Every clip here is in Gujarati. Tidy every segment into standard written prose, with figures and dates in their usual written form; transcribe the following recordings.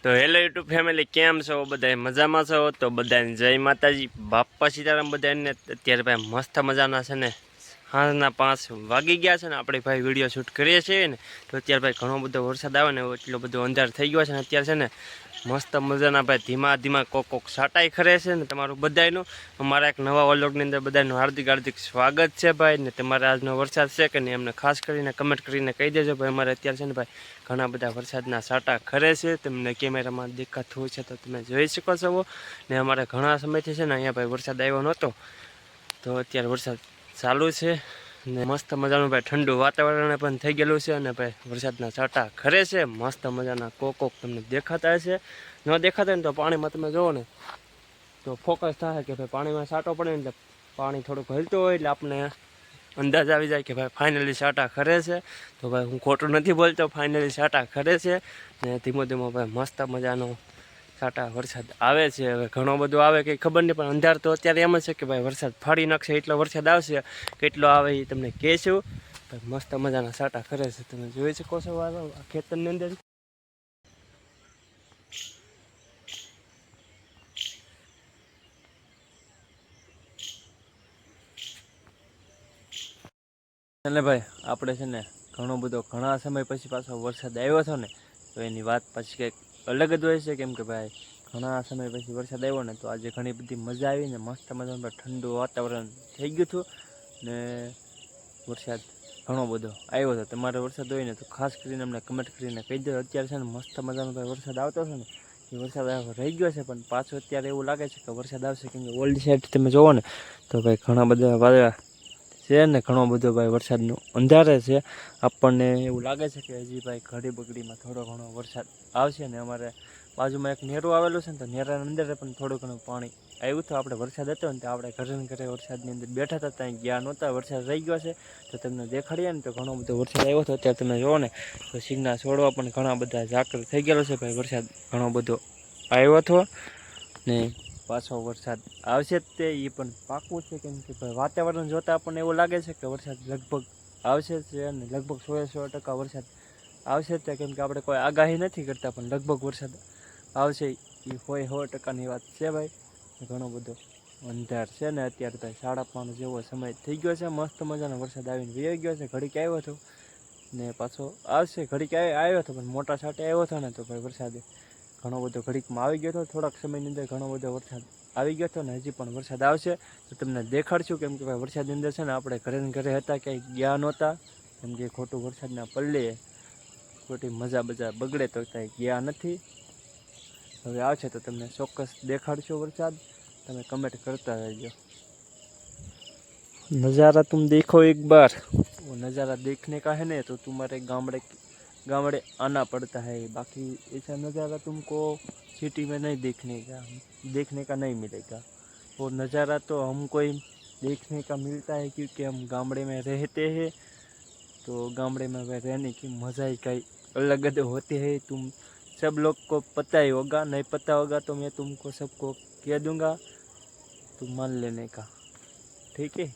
તો હેલો યુટ્યુબ ફેમિલી, કેમ છો બધા? મજામાં છો? તો બધાને જય માતાજી, બાપા સીતારામ. બધાને અત્યારે ભાઈ મસ્ત મજાના છે ને, સાંજના 5 વાગી ગયા છે ને, આપણે ભાઈ વિડીયો શૂટ કરીએ છીએ ને. તો અત્યારે ભાઈ ઘણો બધો વરસાદ આવે ને, એટલો બધો અંધાર થઈ ગયો છે ને અત્યારે છે ને. મસ્ત મજાના ભાઈ ધીમા ધીમા કોક સાટાઈ ખરે છે ને. તમારું બધાનું અમારા એક નવા વ્લોગની અંદર બધાનું હાર્દિક હાર્દિક સ્વાગત છે ભાઈ. ને તમારે આજનો વરસાદ છે કે નહીં અમને ખાસ કરીને કમેન્ટ કરીને કહી દેજો ભાઈ. અમારે અત્યારે છે ને ભાઈ ઘણા બધા વરસાદના સાટા ખરે છે, તમને કેમેરામાં દેખાતું હોય છે તો તમે જોઈ શકો છો. ને અમારે ઘણા સમયથી છે ને અહીંયા ભાઈ વરસાદ આવ્યો નહોતો, તો અત્યારે વરસાદ ચાલુ છે ને મસ્ત મજાનું ભાઈ ઠંડુ વાતાવરણ પણ થઈ ગયેલું છે. અને ભાઈ વરસાદના છાંટા ખરે છે, મસ્ત મજાના કોક તમને દેખાતા હશે. ન દેખાતા હોય ને તો પાણીમાં તમે જુઓ ને તો ફોકસ થાય કે ભાઈ પાણીમાં છાંટો પડે ને એટલે પાણી થોડુંક હલતું હોય એટલે આપણે અંદાજ આવી જાય કે ભાઈ ફાઇનલી છાંટા ખરે છે. તો ભાઈ હું ખોટું નથી બોલતો, ફાઇનલી છાંટા ખરે છે ને ધીમો ધીમો ભાઈ મસ્ત મજાનો છાંટા વરસાદ આવે છે. હવે ઘણો બધો આવે કંઈ ખબર નહીં, પણ અંધાર તો અત્યારે એમ જ છે કે ભાઈ વરસાદ ફાડી નાખશે એટલો વરસાદ આવશે. કેટલો આવે એ તમને કહેશું. ભાઈ મસ્ત મજાના છાંટા ખરે છે, તમે જોઈ શકો છો આ ખેતરની અંદર. એટલે ભાઈ આપણે છે ને ઘણા સમય પછી પાછો વરસાદ આવ્યો હતો ને, તો એની વાત પછી કંઈક અલગ જ હોય છે. કેમ કે ભાઈ ઘણા સમય પછી વરસાદ આવ્યો ને, તો આજે ઘણી બધી મજા આવી ને મસ્ત મજાનું ઠંડુ વાતાવરણ થઈ ગયું હતું ને વરસાદ ઘણો બધો આવ્યો હતો. તમારે વરસાદ હોય ને તો ખાસ કરીને અમને કમેન્ટ કરીને કહી દો. અત્યારે છે ને મસ્ત મજાનો ભાઈ વરસાદ આવતો છે ને, એ વરસાદ રહી ગયો છે, પણ પાછો અત્યારે એવું લાગે છે કે વરસાદ આવશે. કેમ કે ઓલ્ડ સાઈડ તમે જોવો ને તો ભાઈ ઘણા બધા વાદળા છે ને ઘણો બધો ભાઈ વરસાદનું અંધારે છે. આપણને એવું લાગે છે કે હજી ભાઈ ઘડી બગડીમાં થોડો ઘણો વરસાદ આવશે. ને અમારે બાજુમાં એક નેરું આવેલું છે ને, તો નેરાની અંદર પણ થોડું ઘણું પાણી આવ્યું હતું. આપણે વરસાદ હતો ને તો આપણે ઘરે ને ઘરે વરસાદની અંદર બેઠા હતા, ત્યાં ગયા નહોતા. વરસાદ રહી ગયો છે તો તમને દેખાડીએ ને તો ઘણો બધો વરસાદ આવ્યો હતો. અત્યારે તમે જુઓ ને તો સિંગના છોડવા પણ ઘણા બધા ઝાકળ થઈ ગયેલો છે ભાઈ. વરસાદ ઘણો બધો આવ્યો હતો ને પાછો વરસાદ આવશે જ તે એ પણ પાકું છે. કેમ કે ભાઈ વાતાવરણ જોતાં આપણને એવું લાગે છે કે વરસાદ લગભગ આવશે જ છે અને લગભગ 100% વરસાદ આવશે જ તે. કેમ કે આપણે કોઈ આગાહી નથી કરતા, પણ લગભગ વરસાદ આવશે એ 100%ની વાત છે ભાઈ. ઘણો બધો અંધાર છે ને અત્યારે ભાઈ 5:30 જેવો સમય થઈ ગયો છે. મસ્ત મજાનો વરસાદ આવીને વહી ગયો છે. ઘડીક આવ્યો હતો ને પાછો આવશે. ઘડીક આવ્યો હતો પણ મોટા છાંટે આવ્યો હતો ને, તો ભાઈ વરસાદ ઘણો બધો ઘડીકમાં આવી ગયો હતો. થોડાક સમયની અંદર ઘણો બધો વરસાદ આવી ગયો હતો ને હજી પણ વરસાદ આવશે તો તમને દેખાડશું. કેમ કે ભાઈ વરસાદની અંદર છે ને આપણે ઘરે ને ઘરે હતા, ક્યાંય ગયા નહોતા. કેમ કે ખોટું વરસાદના પલ્લે ખોટી મજા બગડે તો ક્યાંય ગયા નથી. હવે આવશે તો તમને ચોક્કસ દેખાડશો વરસાદ, તમે કમેન્ટ કરતા રહેજો. नज़ारा तुम देखो एक बार, वो नज़ारा देखने का है ना तो तुम्हारे गामड़े आना पड़ता है, बाकी ऐसा नज़ारा तुमको सिटी में नहीं देखने का नहीं मिलेगा. वो नज़ारा तो हमको ही देखने का मिलता है क्योंकि हम गामड़े में रहते हैं. तो गामड़े में रहने की मज़ा ही कई अलग होती है. तुम सब लोग को पता ही होगा, नहीं पता होगा तो मैं तुमको सबको कह दूँगा, तुम मान लेने का, ठीक है.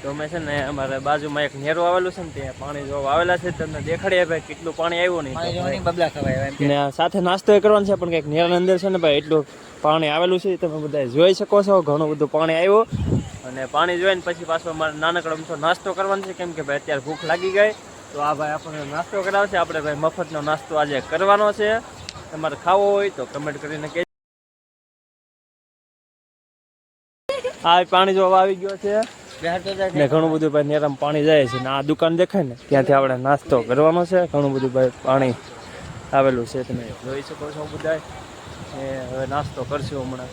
તો મેં છે ને અમારા બાજુમાં એક નેરો આવેલું છે ને, ત્યાં પાણી જોવા આવેલા છે. તમને દેખાડીએ ભાઈ કેટલું પાણી આવ્યું નહીં. ને સાથે નાસ્તો એ કરવાનો છે, પણ કંઈક નેરાની અંદર છે ને ભાઈ એટલું પાણી આવેલું છે તમે બધા જોઈ શકો છો. ઘણું બધું પાણી આવ્યું અને પાણી જોઈને પછી પાછો અમારે નાનકડો અમથો નાસ્તો કરવાનો છે. કેમ કે ભાઈ અત્યારે ભૂખ લાગી ગઈ, તો આ ભાઈ આપણને નાસ્તો કરાવશે. આપણે ભાઈ મફતનો નાસ્તો આજે કરવાનો છે. તમારે ખાવો હોય તો કમેન્ટ કરીને કહેજો. આ પાણી જોવા આવી ગયો છે ને ઘણું બધું ભાઈ નેરામાં પાણી જાય છે. ને આ દુકાન દેખાય ને ત્યાંથી આપણે નાસ્તો કરવાનો છે. ઘણું બધું ભાઈ પાણી આવેલું છે, તમે જોઈ શકો છો બધા. હવે નાસ્તો કરશું હમણાં.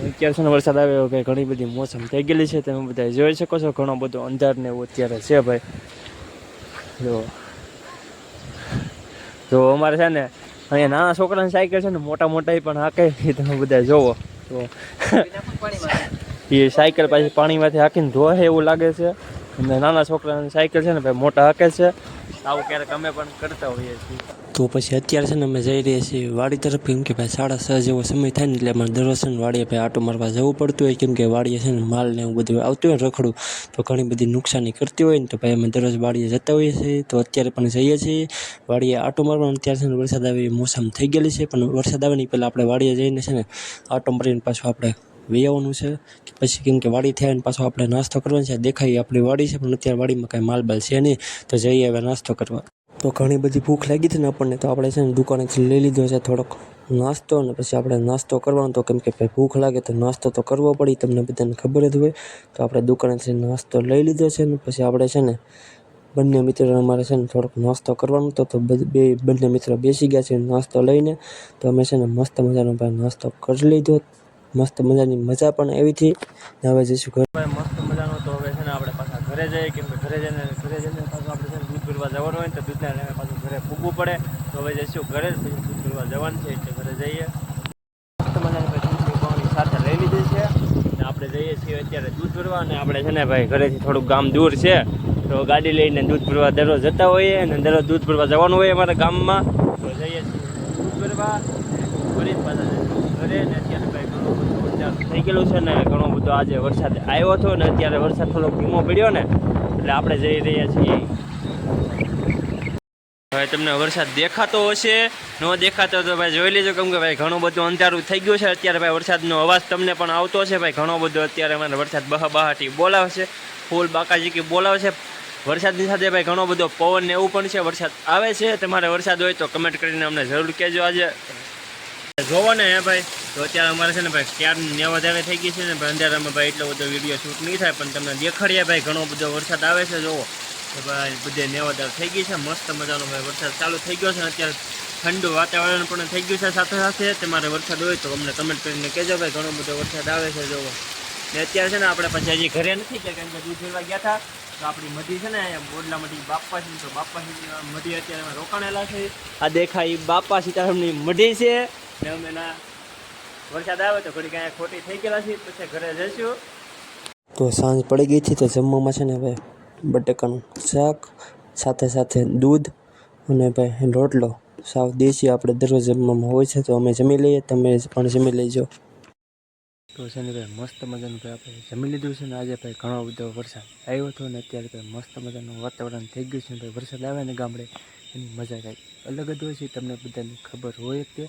અત્યારે છે ને વરસાદ આવ્યો કે ઘણી બધી મોસમ થઈ ગયેલી છે, તમે બધા જોઈ શકો છો. ઘણો બધો અંધાર ને એવું અત્યારે છે ભાઈ. જો અમારે છે ને અહીંયા નાના છોકરાની સાયકલ છે ને, મોટા પણ હાકે, તમે બધા જોવો તો એ સાયકલ પાછી પાણીમાંથી હાકીને ધોહે એવું લાગે છે. અને નાના છોકરાની સાયકલ છે ને ભાઈ મોટા હાકે છે. આવું ક્યારેક અમે પણ કરતા હોઈએ છીએ. તો પછી અત્યારે છે ને અમે જઈ રહ્યા છીએ વાડી તરફ, કેમ કે ભાઈ 6:30 જેવો સમય થાય ને એટલે અમારે દરરોજ છે ને વાડીએ ભાઈ આટો મારવા જવું પડતું હોય, કેમ કે વાડીએ છે ને માલ ને એવું બધું આવતું હોય રખડું, તો ઘણી બધી નુકસાની કરતી હોય ને, તો ભાઈ અમે દરરોજ વાડીએ જતા હોઈએ છીએ. તો અત્યારે પણ જઈએ છીએ વાડીએ આટો મારવા. અત્યારે છે ને વરસાદ આવે એવી મોસમ થઈ ગયેલી છે, પણ વરસાદ આવે ને પહેલાં આપણે વાડીએ જઈને છે ને આટો મારીને પાછું આપણે વહી આવવાનું છે. કે પછી કેમ કે વાડી થયા ને પાછો આપણે નાસ્તો કરવાનો છે. દેખાય આપણી વાડી છે, પણ અત્યારે વાડીમાં કાંઈ માલબાલ છે નહીં, તો જઈએ હવે નાસ્તો કરવા. તો ઘણી બધી ભૂખ લાગી હતી ને આપણને, તો આપણે છે ને દુકાનેથી લઈ લીધો છે થોડોક નાસ્તો, અને પછી આપણે નાસ્તો કરવાનો. તો કેમ કે ભાઈ ભૂખ લાગે તો નાસ્તો તો કરવો પડી, તમને બધાને ખબર જ હોય. તો આપણે દુકાનેથી નાસ્તો લઈ લીધો છે ને પછી આપણે છે ને બંને મિત્રો અમારે છે ને થોડોક નાસ્તો કરવાનો હતો, તો બંને મિત્રો બેસી ગયા છે નાસ્તો લઈને. તો અમે છે ને મસ્ત મજાનો ભાઈ નાસ્તો કરી લીધો, મસ્ત મજાની મજા પણ આવી હતી. ને હવે જઈશું ઘરે. ભાઈ મસ્ત મજાનો. તો હવે છે ને આપણે પાછા ઘરે જઈએ, કેમ કે ઘરે જઈને પાછું આપણે છે ને દૂધ ભરવા જવાનું હોય ને, તો દૂધના ટાઈમે પાછું ઘરે ફૂગવું પડે. તો હવે જઈશું ઘરે, પછી દૂધ ભરવા જવાનું છે એટલે ઘરે જઈએ. મસ્ત મજાની ભાઈ તુલસી પાણી સાથે લઈ લીધી છે, અને આપણે જઈએ છીએ અત્યારે દૂધ ભરવા. અને આપણે છે ને ભાઈ ઘરેથી થોડુંક ગામ દૂર છે, તો ગાડી લઈને દૂધ ભરવા દરરોજ જતા હોઈએ, અને દરરોજ દૂધ ભરવા જવાનું હોય અમારા ગામમાં. તો જઈએ છીએ દૂધ ભરવા, ભરી પાછા ઘરે. ને અત્યારે ભાઈ ઘણું બધું અત્યારે થઈ ગયેલું છે ને, ઘણો બધો આજે વરસાદ આવ્યો હતો ને, અત્યારે વરસાદ થોડોક ધીમો પડ્યો ને, એટલે આપણે જઈ રહ્યા છીએ. હવે તમને વરસાદ દેખાતો હશે, ન દેખાતો તો ભાઈ જોઈ લેજો, કેમ કે ભાઈ ઘણું બધું અંધારું થઈ ગયું છે અત્યારે. ભાઈ વરસાદનો અવાજ તમને પણ આવતો હશે ભાઈ ઘણો બધો. અત્યારે અમારે વરસાદ બહાટી બોલાવે છે, ફૂલ બાકાજી બોલાવે છે. વરસાદની સાથે ભાઈ ઘણો બધો પવન ને એવું પણ છે. વરસાદ આવે છે, તમારે વરસાદ હોય તો કમેન્ટ કરીને અમને જરૂર કહેજો. આજે જોવો ને ભાઈ, તો અત્યારે અમારે છે ને ભાઈ ક્યારની ને વધારે થઈ ગઈ છે ને ભાઈ, અંધારામાં ભાઈ એટલો બધો વિડીયો શૂટ નહીં થાય, પણ તમને દેખાડીએ ભાઈ ઘણો બધો વરસાદ આવે છે. જોવો તો ભાઈ બધે નેવાદાર થઈ ગઈ છે, મસ્ત મજાનો ભાઈ વરસાદ ચાલુ થઈ ગયો છે. અત્યારે ઠંડુ વાતાવરણ પણ થઈ ગયું છે સાથે સાથે. તમારે વરસાદ હોય તો અમને કમેન્ટ કરીને કહેજો ભાઈ ઘણો બધો વરસાદ આવે છે. જોવો ને અત્યારે છે ને આપણે પછી હજી ઘરે નથી, કારણ કે દૂધ ભરવા ગયા હતા. તો આપણી મઢી છે ને અહીંયા બોડલા મઢી બાપા છે, તો બાપા મઢી અત્યારે અમે રોકાણેલા છે. આ દેખાય બાપા સીતારામની મઢી છે ને. અમે ના વરસાદ આવે તો ઘડી કાંઈ ખોટી થઈ ગયેલા છે, પછી ઘરે જઈશું. તો સાંજ પડી ગઈ હતી, તો જમવામાં છે ને ભાઈ બટેકાનું શાક, સાથે સાથે દૂધ અને ભાઈ રોટલો, સાવ દેશી આપણે દરરોજ જમવામાં હોય છે. તો અમે જમી લઈએ, તમે પણ જમી લેજો. તો છે ને ભાઈ મસ્ત મજાનું ભાઈ આપણે જમી લીધું છે ને. આજે ભાઈ ઘણો બધો વરસાદ આવ્યો હતો ને, અત્યારે ભાઈ મસ્ત મજાનું વાતાવરણ થઈ ગયું છે. ભાઈ વરસાદ આવે ને ગામડે એની મજા કંઈક અલગ જ હોય છે, તમને બધાને ખબર હોય કે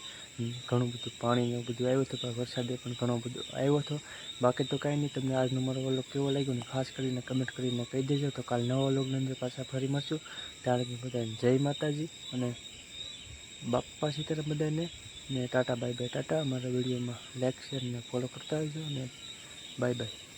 ઘણું બધું પાણી ને એવું બધું આવ્યું હતું. પણ વરસાદે પણ ઘણો બધો આવ્યો હતો. બાકી તો કાંઈ નહીં, તમને આજનો મારો વ્લોગ કેવો લાગ્યો ને ખાસ કરીને કમેન્ટ કરીને કહી દેજો. તો કાલ નવા વ્લોગની અંદર પાછા ફરી મળશું. ત્યારે બધાને જય માતાજી અને બાપા સીતારામ બધાને. ને ટાટા બાય બાય. ટાટા. અમારા વિડીયોમાં લાઈક શેર ને ફોલો કરતા આવજો, ને બાય બાય.